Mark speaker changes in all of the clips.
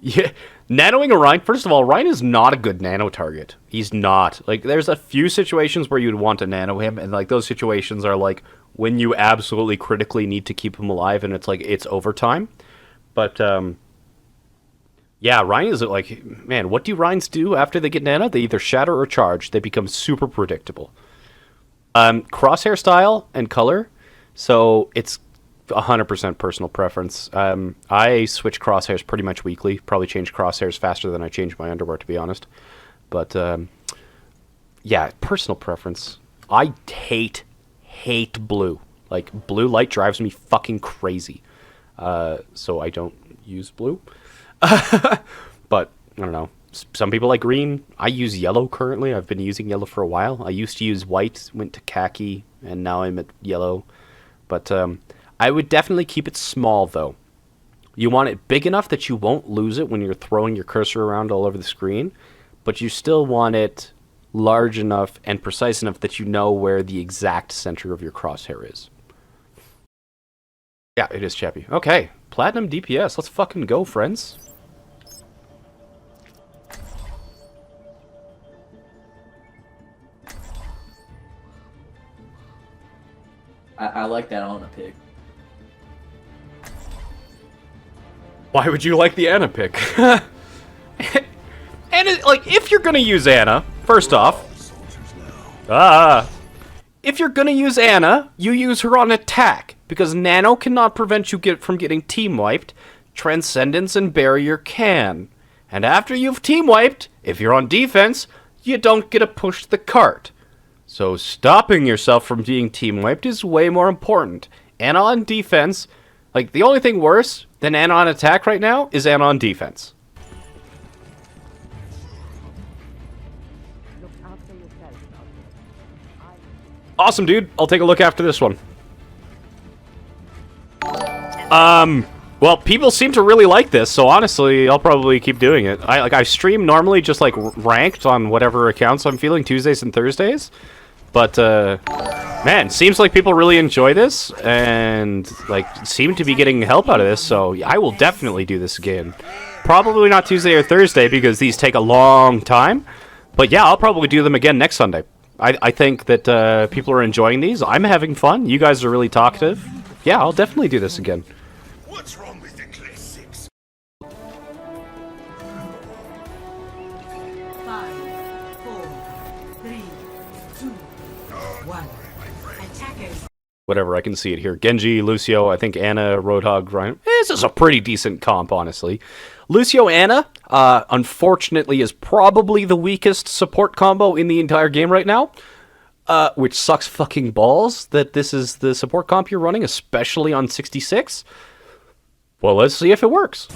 Speaker 1: Yeah, nanoing a Rhine. First of all, Rhine is not a good nano target. He's not. Like, there's a few situations where you'd want to nano him, and like those situations are like when you absolutely critically need to keep him alive, and it's like it's overtime. But yeah, Rhine is like, man, what do Rhines do after they get nano? They either shatter or charge. They become super predictable. Crosshair style and color, so it's 100% personal preference. I switch crosshairs pretty much weekly. Probably change crosshairs faster than I change my underwear, to be honest. But yeah, personal preference. I hate blue. Like, blue light drives me fucking crazy. So I don't use blue. But I don't know. Some people like green. I use yellow currently. I've been using yellow for a while. I used to use white, went to khaki, and now I'm at yellow. But I would definitely keep it small, though. You want it big enough that you won't lose it when you're throwing your cursor around all over the screen, but you still want it large enough and precise enough that you know where the exact center of your crosshair is. Yeah, it is Chappy. Okay, Platinum DPS. Let's fucking go, friends.
Speaker 2: I like that Ana pick.
Speaker 1: Why would you like the Ana pick? And like, if you're gonna use Ana, first off, if you're gonna use Ana, you use her on attack, because Nano cannot prevent you from getting team wiped. Transcendence and Barrier can. And after you've team wiped, if you're on defense, you don't get to push the cart. So stopping yourself from being team wiped is way more important. Ana on defense, like, the only thing worse than Ana on attack right now is Ana on defense. Awesome, dude. I'll take a look after this one. Well, people seem to really like this, so honestly, I'll probably keep doing it. I stream normally just like ranked on whatever accounts I'm feeling Tuesdays and Thursdays. But man, seems like people really enjoy this and like seem to be getting help out of this, so I will definitely do this again. Probably not Tuesday or Thursday because these take a long time. But yeah, I'll probably do them again next Sunday. I think that people are enjoying these. I'm having fun. You guys are really talkative. Yeah, I'll definitely do this again.
Speaker 3: What's wrong with the classics?
Speaker 4: 5, 4, 3, 2, 1. Attackers.
Speaker 1: Whatever, I can see it here. Genji, Lucio, I think Ana, Roadhog, Ryan. This is a pretty decent comp, honestly. Lucio Ana, unfortunately, is probably the weakest support combo in the entire game right now. Which sucks fucking balls that this is the support comp you're running, especially on 66. Well, let's see if it works.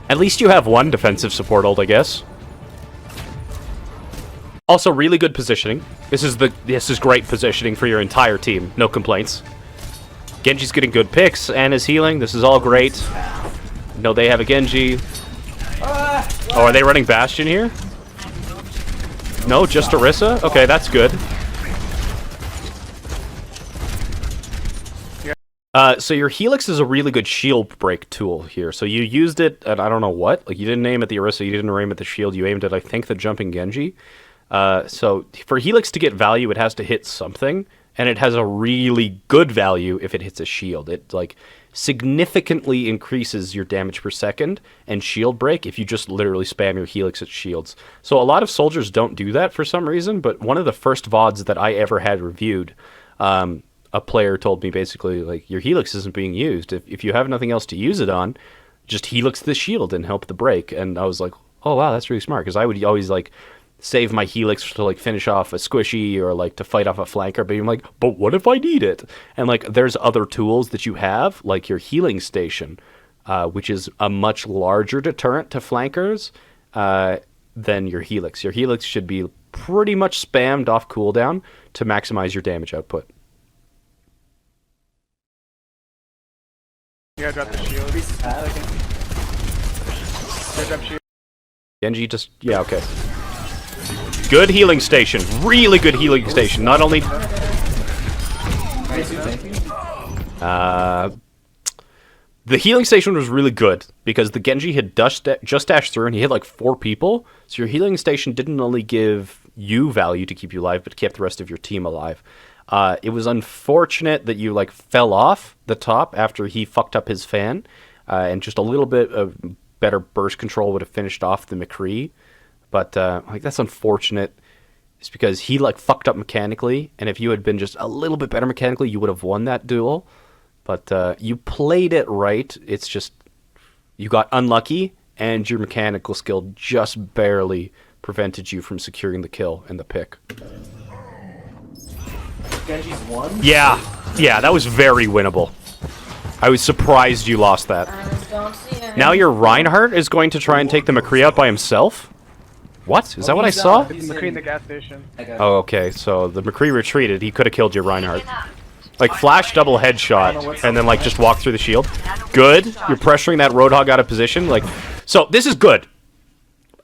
Speaker 1: At least you have one defensive support ult, I guess. Also, really good positioning. This is great positioning for your entire team. No complaints. Genji's getting good picks and is healing. This is all great. No, they have a Genji. Oh, are they running Bastion here? No, just Orisa? Okay, that's good. So your Helix is a really good shield break tool here. So you used it at I don't know what. Like, you didn't aim at the Orisa, you didn't aim at the shield, you aimed at, I think, the jumping Genji. So for Helix to get value, it has to hit something, and it has a really good value if it hits a shield. It, like, significantly increases your damage per second and shield break if you just literally spam your Helix at shields. So a lot of soldiers don't do that for some reason, but one of the first VODs that I ever had reviewed, a player told me basically, like, your Helix isn't being used. If you have nothing else to use it on, just Helix the shield and help the break. And I was like, oh wow, that's really smart, because I would always, like, save my Helix to, like, finish off a squishy or, like, to fight off a flanker, but I'm like, but what if I need it? And, like, there's other tools that you have, like your healing station, which is a much larger deterrent to flankers than your Helix. Your Helix should be pretty much spammed off cooldown to maximize your damage output.
Speaker 5: You gotta drop the shield. Drop shield.
Speaker 1: Genji just, yeah, okay. Good healing station. Really good healing station. Not only... The healing station was really good because the Genji had just dashed through and he hit like 4 people. So your healing station didn't only give you value to keep you alive, but kept the rest of your team alive. It was unfortunate that you like fell off the top after he fucked up his fan, and just a little bit of better burst control would have finished off the McCree. But like that's unfortunate. It's because he like fucked up mechanically, and if you had been just a little bit better mechanically, you would have won that duel. But you played it right. It's just you got unlucky, and your mechanical skill just barely prevented you from securing the kill and the pick.
Speaker 2: Genji's won?
Speaker 1: Yeah, that was very winnable. I was surprised you lost that. Now your Reinhardt is going to try and take the McCree out by himself? What? Is that what I saw?
Speaker 5: It's McCree in the gas station.
Speaker 1: Oh, okay. So the McCree retreated. He could have killed your Reinhardt. Like, flash double headshot, and then, like, just walk through the shield. Good. You're pressuring that Roadhog out of position. Like, so this is good.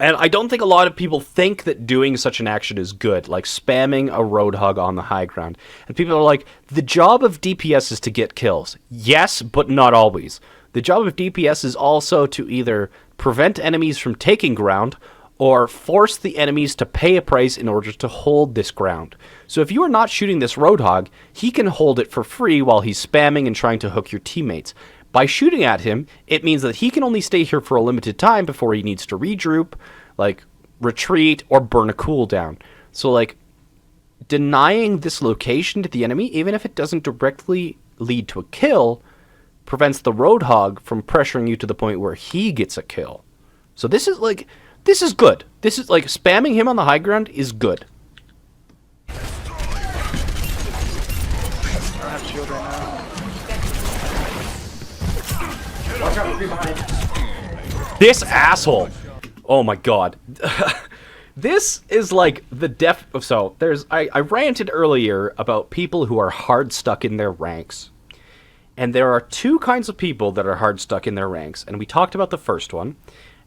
Speaker 1: And I don't think a lot of people think that doing such an action is good, like spamming a Roadhog on the high ground. And people are like, the job of DPS is to get kills. Yes, but not always. The job of DPS is also to either prevent enemies from taking ground or force the enemies to pay a price in order to hold this ground. So if you are not shooting this Roadhog, he can hold it for free while he's spamming and trying to hook your teammates. By shooting at him, it means that he can only stay here for a limited time before he needs to regroup, like retreat, or burn a cooldown. So like denying this location to the enemy, even if it doesn't directly lead to a kill, prevents the Roadhog from pressuring you to the point where he gets a kill. So this is good. This is like spamming him on the high ground is good.
Speaker 5: I don't have shield right now.
Speaker 2: Watch out, McCree behind.
Speaker 1: This asshole. Oh my god. This is like the def. So there's. I ranted earlier about people who are hard stuck in their ranks. And there are 2 kinds of people that are hard stuck in their ranks. And we talked about the first one.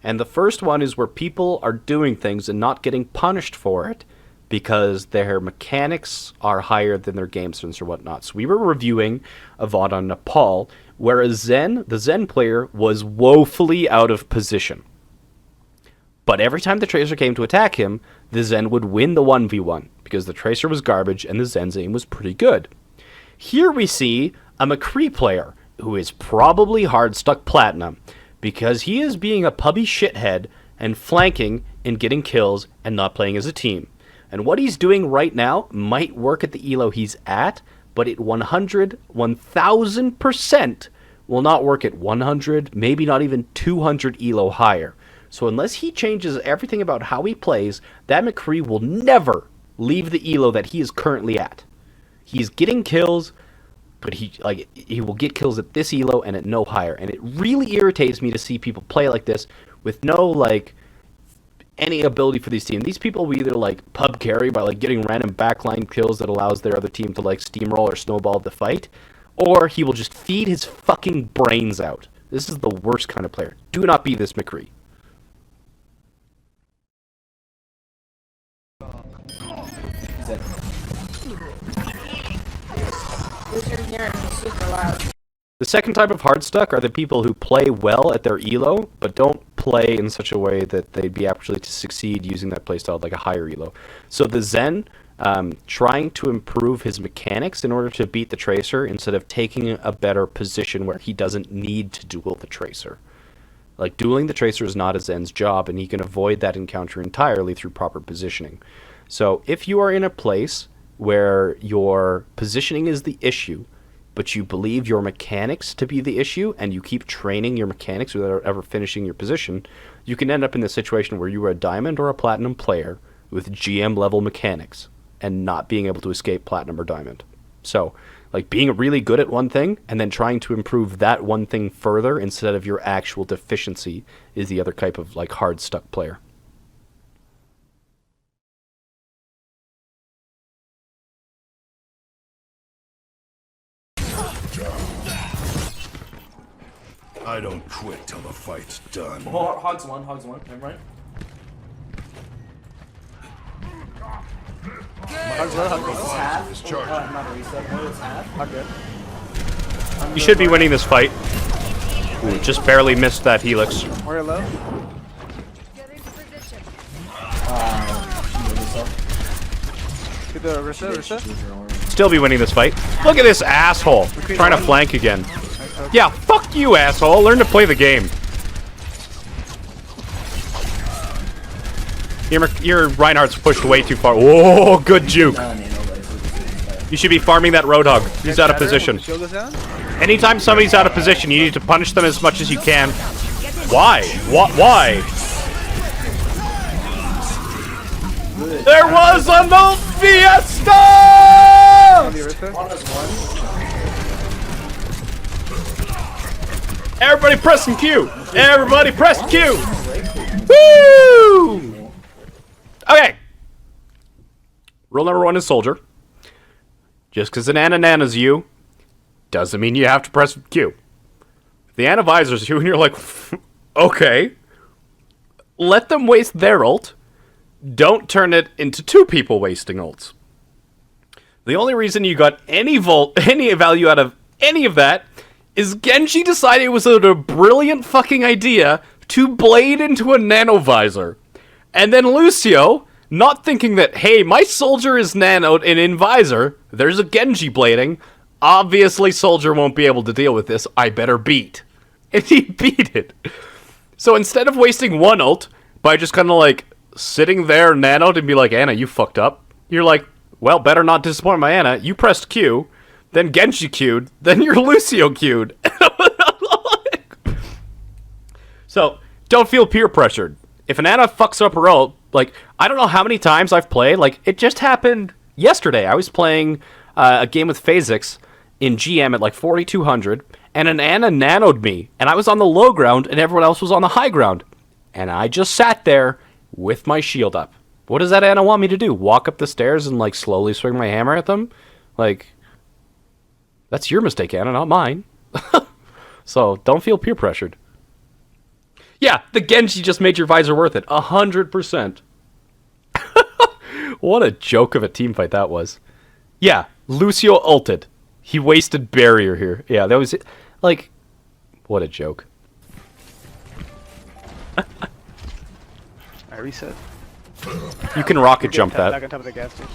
Speaker 1: And the first one is where people are doing things and not getting punished for it because their mechanics are higher than their game sense or whatnot. So we were reviewing a VOD on Nepal, where the Zen player was woefully out of position. But every time the Tracer came to attack him, the Zen would win the 1v1, because the Tracer was garbage and the Zen's aim was pretty good. Here we see a McCree player, who is probably hard stuck platinum, because he is being a pubby shithead and flanking and getting kills and not playing as a team. And what he's doing right now might work at the elo he's at, but it 1000% will not work at 100, maybe not even 200 elo higher. So unless he changes everything about how he plays, that McCree will never leave the elo that he is currently at. He's getting kills, but he will get kills at this elo and at no higher. And it really irritates me to see people play like this with no like any ability for these teams. These people will either like pub carry by like getting random backline kills that allows their other team to like steamroll or snowball the fight, or he will just feed his fucking brains out. This is the worst kind of player. Do not be this McCree. The second type of hard stuck are the people who play well at their elo, but don't play in such a way that they'd be actually to succeed using that playstyle like a higher elo. So the Zen, trying to improve his mechanics in order to beat the Tracer instead of taking a better position where he doesn't need to duel the Tracer. Like, dueling the Tracer is not a Zen's job, and he can avoid that encounter entirely through proper positioning. So if you are in a place where your positioning is the issue, but you believe your mechanics to be the issue, and you keep training your mechanics without ever finishing your position, you can end up in the situation where you are a diamond or a platinum player with GM level mechanics and not being able to escape platinum or diamond. So, like, being really good at one thing and then trying to improve that one thing further instead of your actual deficiency is the other type of like hard stuck player.
Speaker 3: I don't quit till the fight's done.
Speaker 2: Hogs one, never mind.
Speaker 5: Hugs low, hugs low.
Speaker 2: Half. Not a reset. It's half.
Speaker 5: Okay.
Speaker 1: You should be winning this fight. Ooh, just barely missed that Helix.
Speaker 5: We're low. To the Orisa.
Speaker 1: Still be winning this fight. Look at this asshole trying to flank again. Yeah, fuck you, asshole. Learn to play the game. Your Reinhardt's pushed way too far. Whoa, good juke. You should be farming that Roadhog. He's out of position.
Speaker 5: Shield is down.
Speaker 1: Anytime somebody's out of position, you need to punish them as much as you can. Why? Why? There was a no fiesta!
Speaker 5: On the Orisa.
Speaker 1: Everybody pressing Q! Everybody press Q! Woo! Okay. Rule number 1 is soldier. Just because an Nana's you, doesn't mean you have to press Q. If the Ana visor's you and you're like, okay, let them waste their ult. Don't turn it into 2 people wasting ults. The only reason you got any value out of any of that is Genji decided it was a brilliant fucking idea to blade into a nano visor. And then Lucio, not thinking that, hey, my soldier is nanoed and in visor, there's a Genji blading, obviously soldier won't be able to deal with this, I better beat. And he beat it. So instead of wasting 1 ult by just kind of like sitting there nanoed and be like, Ana, you fucked up, you're like, well, better not disappoint my Ana, you pressed Q, then Genji Q'd, then your Lucio Q'd. So, don't feel peer pressured. If an Ana fucks up her ult, like, I don't know how many times I've played, like, it just happened yesterday. I was playing a game with Phasix in GM at like 4200, and an Ana nanoed me, and I was on the low ground, and everyone else was on the high ground. And I just sat there with my shield up. What does that Ana want me to do? Walk up the stairs and, like, slowly swing my hammer at them? Like, that's your mistake, Ana, not mine. So, don't feel peer pressured. Yeah, the Genji just made your visor worth it. 100%. What a joke of a teamfight that was. Yeah, Lucio ulted. He wasted barrier here. Yeah, that was it. Like, what a joke.
Speaker 5: I reset.
Speaker 1: You can rocket jump
Speaker 5: Back
Speaker 1: that.
Speaker 5: on top of the gas station.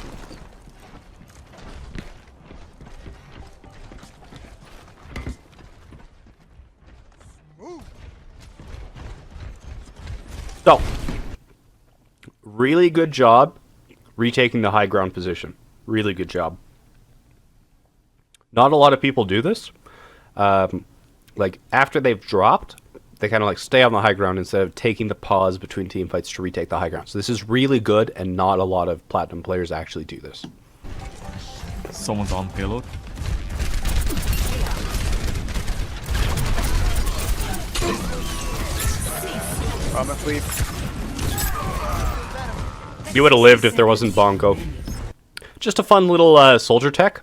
Speaker 1: So, really good job retaking the high ground position. Really good job. Not a lot of people do this. Like, after they've dropped, they kind of like stay on the high ground instead of taking the pause between team fights to retake the high ground. So this is really good, and not a lot of Platinum players actually do this.
Speaker 6: Someone's on payload.
Speaker 5: I'm asleep.
Speaker 1: You would have lived if there wasn't Bongo. Just a fun little soldier tech.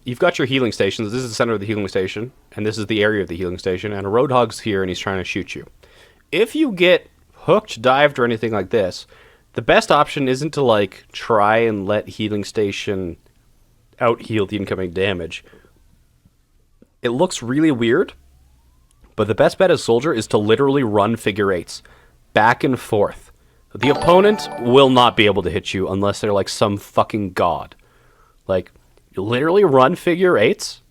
Speaker 1: You've got your healing stations. This is the center of the healing station, and this is the area of the healing station, and a Roadhog's here, and he's trying to shoot you. If you get hooked, dived, or anything like this, the best option isn't to, like, try and let healing station out-heal the incoming damage. It looks really weird, but the best bet as soldier is to literally run figure eights, back and forth. The opponent will not be able to hit you unless they're like some fucking god. Like, you literally run figure eights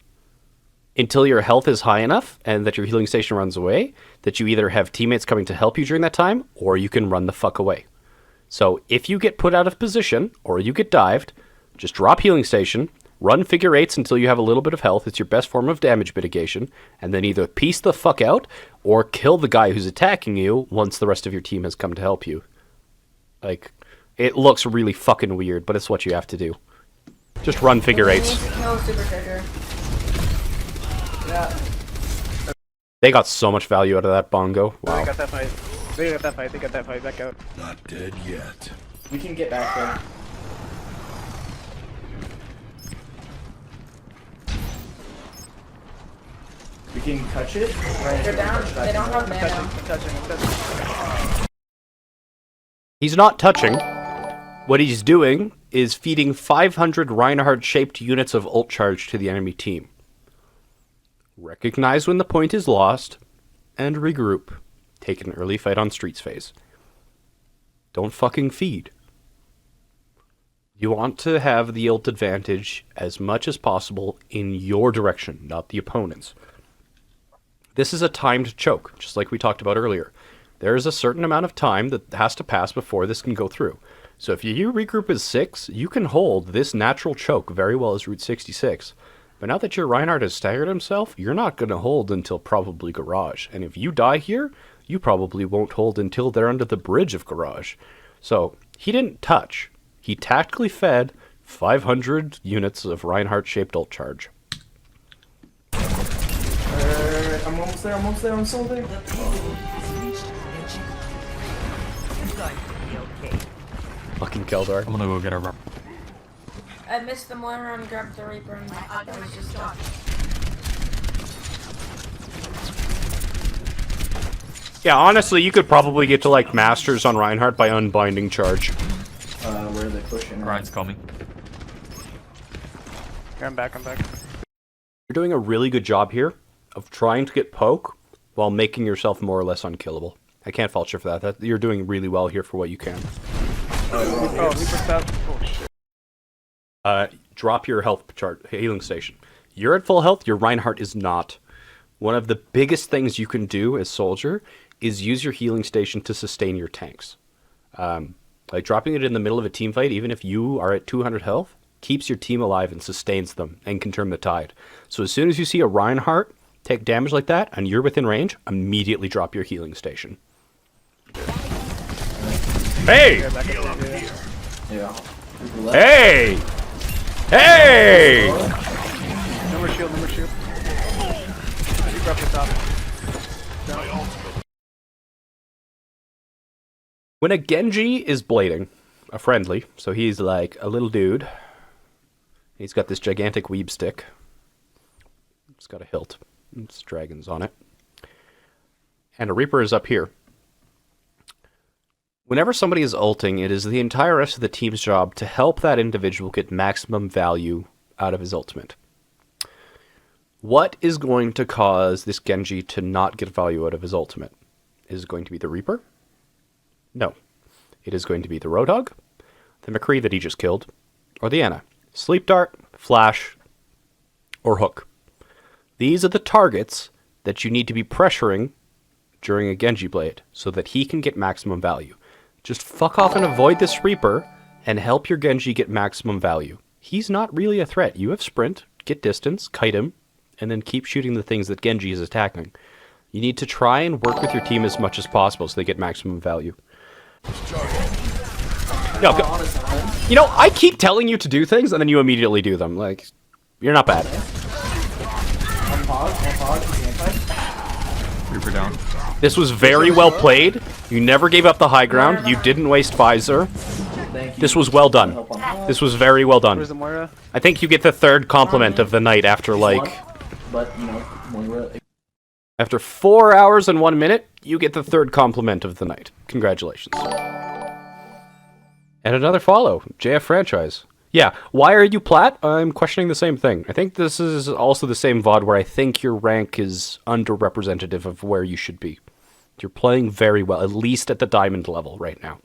Speaker 1: until your health is high enough and that your healing station runs away, that you either have teammates coming to help you during that time, or you can run the fuck away. So if you get put out of position, or you get dived, just drop healing station, run figure eights until you have a little bit of health. It's your best form of damage mitigation. And then either piece the fuck out or kill the guy who's attacking you once the rest of your team has come to help you. Like, it looks really fucking weird, but it's what you have to do. Just run figure eights.
Speaker 7: No super trigger. Yeah.
Speaker 1: They got so much value out of that Bongo.
Speaker 5: They
Speaker 1: Wow.
Speaker 5: got that fight. They got that fight. They got that fight. Back out.
Speaker 3: Not dead yet.
Speaker 2: We can get back there. We can touch it.
Speaker 7: They're down. They don't have mana.
Speaker 5: I'm touching.
Speaker 1: He's not touching. What he's doing is feeding 500 Reinhardt-shaped units of ult charge to the enemy team. Recognize when the point is lost, and regroup. Take an early fight on streets phase. Don't fucking feed. You want to have the ult advantage as much as possible in your direction, not the opponent's. This is a timed choke, just like we talked about earlier. There is a certain amount of time that has to pass before this can go through. So if you regroup as 6, you can hold this natural choke very well as Route 66. But now that your Reinhardt has staggered himself, you're not going to hold until probably Garage. And if you die here, you probably won't hold until they're under the bridge of Garage. So he didn't touch. He tactically fed 500 units of Reinhardt-shaped ult charge.
Speaker 2: I'm almost there, I'm still there.
Speaker 1: Fucking Keldar.
Speaker 6: I'm gonna go get a.
Speaker 7: I missed the Moira and grabbed the Reaper and I was just stuck.
Speaker 1: Yeah, honestly, you could probably get to like Masters on Reinhardt by unbinding charge.
Speaker 2: Where are they pushing?
Speaker 6: Ryan's coming.
Speaker 5: Yeah, I'm back.
Speaker 1: You're doing a really good job here of trying to get poke while making yourself more or less unkillable. I can't fault you for that. You're doing really well here for what you can.
Speaker 5: Oh, Reaper stuff. Oh shit.
Speaker 1: Drop your health chart, healing station. You're at full health, your Reinhardt is not. One of the biggest things you can do as soldier is use your healing station to sustain your tanks. Like dropping it in the middle of a team fight, even if you are at 200 health, keeps your team alive and sustains them and can turn the tide. So as soon as you see a Reinhardt take damage like that and you're within range, immediately drop your healing station. Hey!
Speaker 2: Yeah.
Speaker 1: Hey! Hey!
Speaker 5: No more shield. Reaper up the top.
Speaker 1: When a Genji is blading, a friendly, so he's like a little dude. He's got this gigantic weeb stick. It's got a hilt. It's dragons on it. And a Reaper is up here. Whenever somebody is ulting, it is the entire rest of the team's job to help that individual get maximum value out of his ultimate. What is going to cause this Genji to not get value out of his ultimate? Is it going to be the Reaper? No. It is going to be the Roadhog, the McCree that he just killed, or the Ana. Sleep Dart, Flash, or Hook. These are the targets that you need to be pressuring during a Genji blade so that he can get maximum value. Just fuck off and avoid this Reaper and help your Genji get maximum value. He's not really a threat. You have sprint, get distance, kite him, and then keep shooting the things that Genji is attacking. You need to try and work with your team as much as possible so they get maximum value. No, you know, I keep telling you to do things and then you immediately do them. Like, you're not bad.
Speaker 6: Reaper down.
Speaker 1: This was very well played. You never gave up the high ground. You didn't waste visor. This was well done. This was very well done.
Speaker 5: Where's the Moira?
Speaker 1: I think you get the third compliment of the night after like...
Speaker 2: But, you know, Moira...
Speaker 1: After 4 hours and 1 minute, you get the third compliment of the night. Congratulations. And another follow. JF Franchise. Yeah, why are you plat? I'm questioning the same thing. I think this is also the same VOD where I think your rank is underrepresentative of where you should be. You're playing very well, at least at the diamond level right now.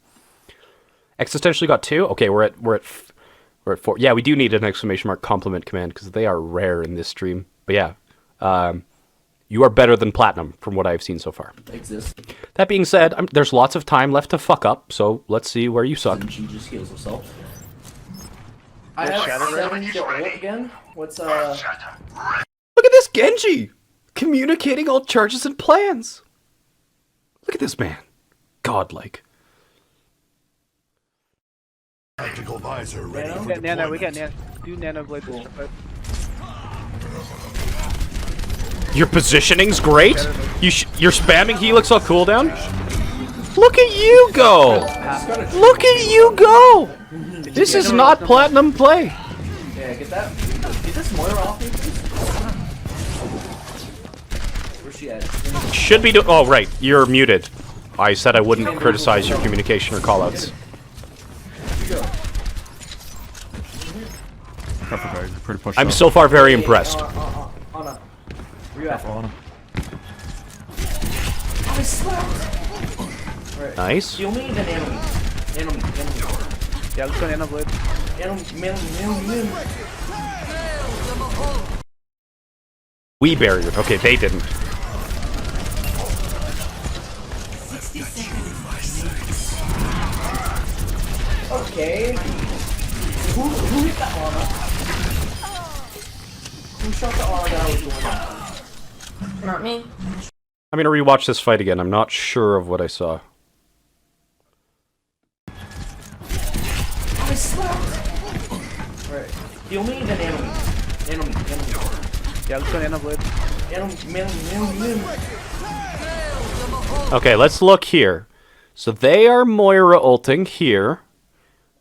Speaker 1: Existentially got 2. Okay, we're at 4. Yeah, we do need an exclamation mark compliment command because they are rare in this stream. But yeah, you are better than platinum from what I've seen so far.
Speaker 2: Exists.
Speaker 1: That being said, there's lots of time left to fuck up, so let's see where you suck.
Speaker 2: And she just heals herself. I have 7 to ult again. What's
Speaker 1: Look at this Genji! Communicating all charges and plans! Look at this man. Godlike.
Speaker 3: Tactical visor ready for
Speaker 5: We got Nano. We got
Speaker 3: deployment.
Speaker 5: Nano. Do Nano blade this fight.
Speaker 1: Your positioning's great. You're spamming Helix on cooldown. Look at you go! Look at you go! This is not platinum play.
Speaker 2: Yeah, get that. Get this Moira off me, please. Where's she at?
Speaker 1: Should be oh, right. You're muted. I said I wouldn't criticize your communication or callouts.
Speaker 6: Careful, guys. Pretty pushed
Speaker 1: I'm
Speaker 6: up.
Speaker 1: so far very impressed.
Speaker 2: Anna. you at?
Speaker 6: Careful on him.
Speaker 2: I slept! Alright.
Speaker 1: Nice.
Speaker 2: Heal me, then enemy. Enemy.
Speaker 5: Yeah, let's go Nano Blade.
Speaker 2: Enemy.
Speaker 1: We barriered. Okay, they didn't.
Speaker 4: 60 seconds.
Speaker 2: Okay. Who hit the Ana? Who shot the Ana that I was doing that?
Speaker 7: Not me.
Speaker 1: I'm gonna rewatch this fight again. I'm not sure of what I saw.
Speaker 2: I slept! Alright. Heal me, then enemy. Enemy.
Speaker 5: Yeah, let's go Nano Blade.
Speaker 2: Enemy.
Speaker 1: Okay, let's look here. So they are Moira ulting here.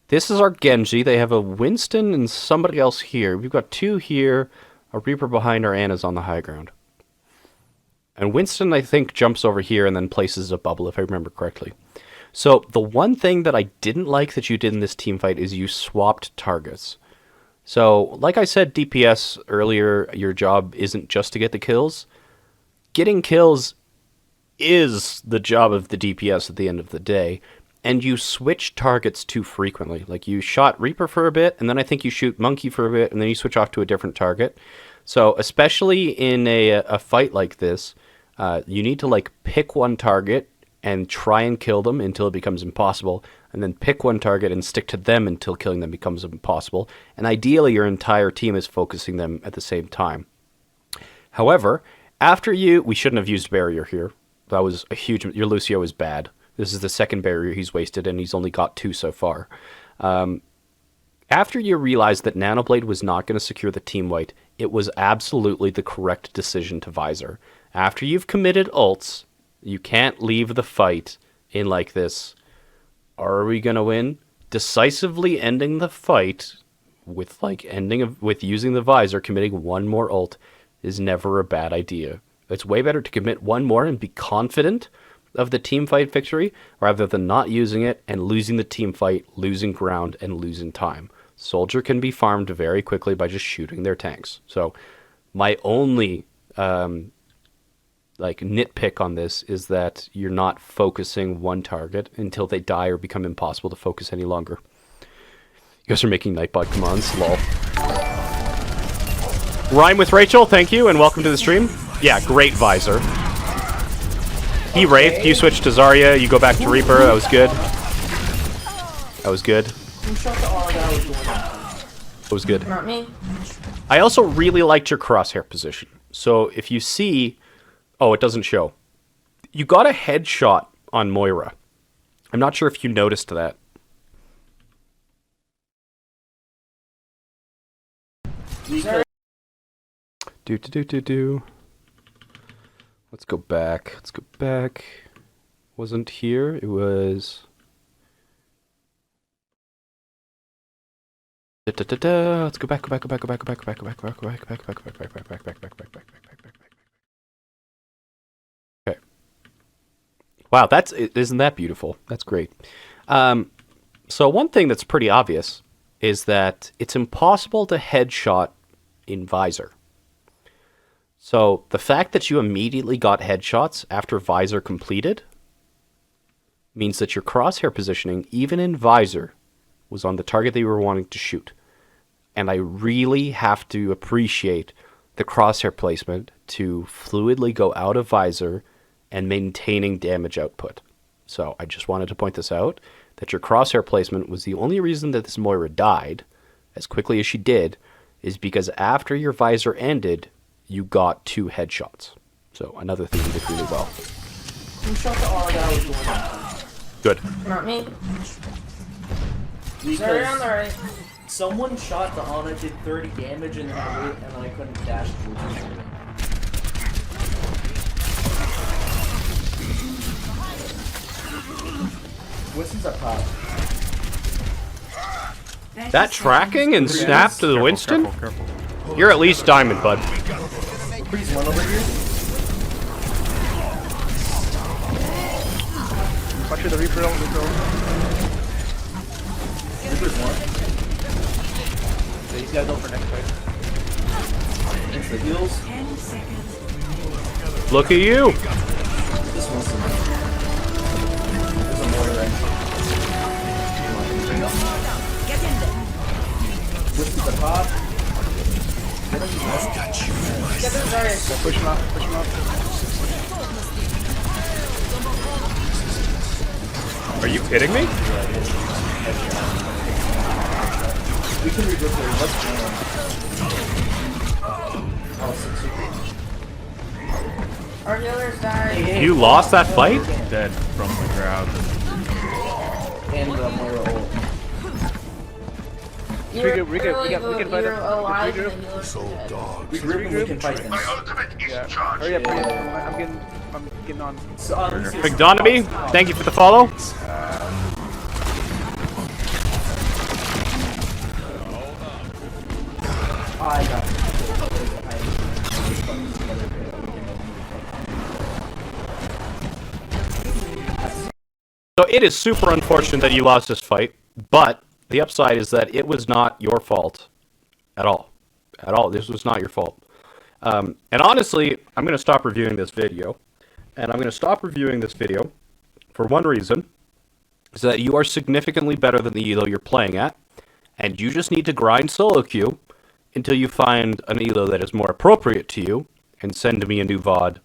Speaker 1: This is our Genji. They have a Winston and somebody else here. We've got two here. A Reaper behind our Ana's on the high ground. And Winston, I think, jumps over here and then places a bubble, if I remember correctly. So the one thing that I didn't like that you did in this team fight is you swapped targets. So, like I said, DPS earlier, your job isn't just to get the kills. Getting kills is the job of the DPS at the end of the day. And you switch targets too frequently. Like, you shot Reaper for a bit, and then I think you shoot Monkey for a bit, and then you switch off to a different target. So, especially in a fight like this, you need to, like, pick one target and try and kill them until it becomes impossible, and then pick one target and stick to them until killing them becomes impossible. And ideally, your entire team is focusing them at the same time. However, after we shouldn't have used barrier here. That was a huge... Your Lucio is bad. This is the second barrier he's wasted, and he's only got 2 so far. After you realized that Nanoblade was not going to secure the team white, it was absolutely the correct decision to Visor. After you've committed ults, you can't leave the fight in like this. Are we going to win? Decisively ending the fight with with using the Visor, committing one more ult is never a bad idea. It's way better to commit one more and be confident of the team fight victory rather than not using it and losing the team fight, losing ground, and losing time. Soldier can be farmed very quickly by just shooting their tanks. So my only nitpick on this is that you're not focusing one target until they die or become impossible to focus any longer. You guys are making Nightbot commands, lol. Rhyme with Rachel, thank you, and welcome to the stream. Yeah, great Visor. He Wraith, you switch to Zarya, you go back to Reaper, that was good. That was good.
Speaker 2: Who shot the Ana that I was doing that?
Speaker 1: That was good.
Speaker 7: Not me.
Speaker 1: I also really liked your crosshair position. So if you see... Oh, it doesn't show. You got a headshot on Moira. I'm not sure if you noticed that. Do. Let's go back. Wasn't here. It was... Let's go back. Okay. Wow, isn't that beautiful? That's great. So one thing that's pretty obvious is that it's impossible to headshot in Visor. So the fact that you immediately got headshots after Visor completed means that your crosshair positioning, even in Visor, was on the target that you were wanting to shoot. And I really have to appreciate the crosshair placement to fluidly go out of Visor and maintaining damage output. So I just wanted to point this out, that your crosshair placement was the only reason that this Moira died as quickly as she did, is because after your Visor ended, you got 2 headshots. So another thing you did really well.
Speaker 2: Who shot the Ana that I was doing that?
Speaker 1: Good.
Speaker 7: Not me.
Speaker 2: Because
Speaker 7: Sorry, on the right.
Speaker 2: someone shot the Ana, did 30 damage, and then I couldn't dash through. Winston's up top.
Speaker 1: That tracking and snap to the Winston?
Speaker 6: Careful.
Speaker 1: You're at least diamond, bud.
Speaker 2: Freeze one over here.
Speaker 5: Watch the Reaper.
Speaker 2: Reaper's one.
Speaker 5: So he's gotta go for next fight.
Speaker 2: It's the heals.
Speaker 4: 10 seconds.
Speaker 1: Look at you.
Speaker 2: This one's the There's a mortar right Whip to the top.
Speaker 3: I've got you in my
Speaker 7: Get the Zarya.
Speaker 5: Push him up, push him up.
Speaker 1: Are you kidding me?
Speaker 2: We can regroup there. What's going on? Oh, 6
Speaker 7: Our healers died.
Speaker 1: You lost that fight?
Speaker 6: Dead from the grab.
Speaker 2: And Moira ult.
Speaker 7: You were
Speaker 5: Regroup, we can fight
Speaker 7: you're
Speaker 5: him.
Speaker 7: alive and
Speaker 5: Regroup.
Speaker 7: the healers were dead.
Speaker 2: Regroup and we can fight them.
Speaker 5: Yeah. Hurry up, hurry up. I'm getting on.
Speaker 2: So,
Speaker 1: McDonough, thank you for the follow.
Speaker 2: I got it.
Speaker 1: So it is super unfortunate that you lost this fight, but the upside is that it was not your fault at all. At all. This was not your fault. And honestly, I'm going to stop reviewing this video. And I'm going to stop reviewing this video for one reason, is that you are significantly better than the elo you're playing at, and you just need to grind solo queue until you find an elo that is more appropriate to you, and send me a new VOD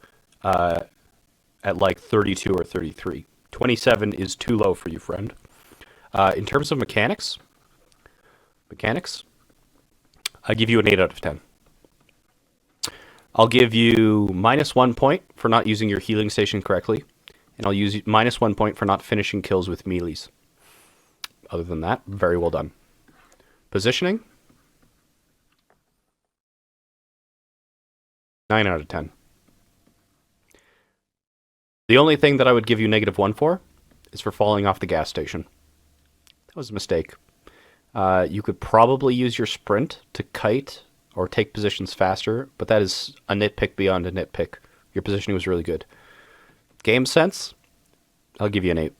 Speaker 1: at like 32 or 33. 27 is too low for you, friend. In terms of mechanics, I give you an 8 out of 10. I'll give you -1 point for not using your healing station correctly, and I'll use -1 point for not finishing kills with melees. Other than that, very well done. Positioning, 9 out of 10. The only thing that I would give you -1 for is for falling off the gas station. That was a mistake. You could probably use your sprint to kite or take positions faster, but that is a nitpick beyond a nitpick. Your positioning was really good. Game sense, I'll give you an 8.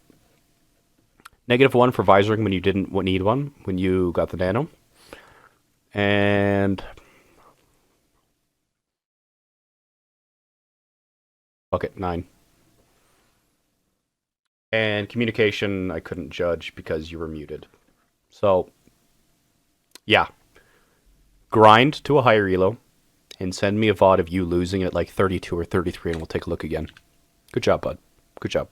Speaker 1: -1 for visoring when you didn't need one, when you got the nano. And okay, 9. And communication, I couldn't judge because you were muted. So, yeah. Grind to a higher elo, and send me a VOD of you losing at like 32 or 33, and we'll take a look again. Good job, bud. Good job.